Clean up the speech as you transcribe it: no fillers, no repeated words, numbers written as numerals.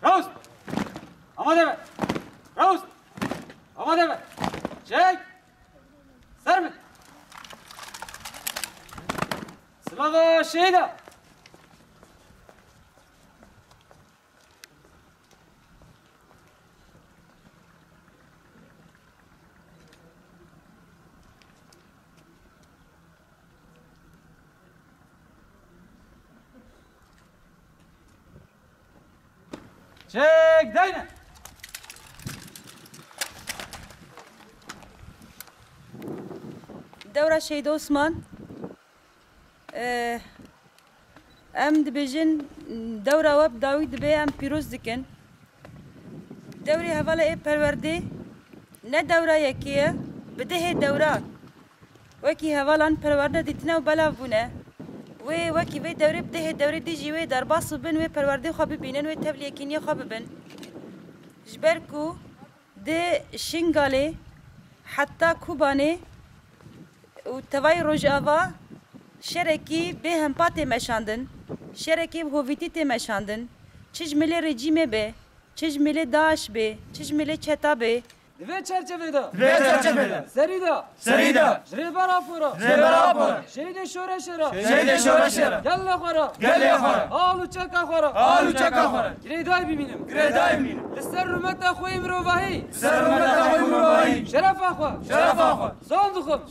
راست آماده به راست آماده به چک سر بده سلاح شهیده چک دینه دورة شهيد عثمان ام دبيجن دورة وب داوي دبي ام بيروز دكن دوري هوالا اي پروردي نه دورة يكيه بده دورات وكي هوالا پرورده ديتنا و بلا بونه وكي وي دوري بده دوري دي جي وي درباس بن وي پرورده خواب بينن وي تبليكيني خواب بن جبركو دي شنغالي حتى كوباني و توای روجاوا شرکی به هم پات مشاندن شرکی به هویتی مشاندن چجمل رژیم به چجمل داعش به چجمل چتا به دوی چرچه دا دوی چرچه دا سریدا جری برافورا شهید شورش را گل خورا آلو چکا خورا گریدای ببینم لسر رومت خوی مروایی شرف آخوا زاندخم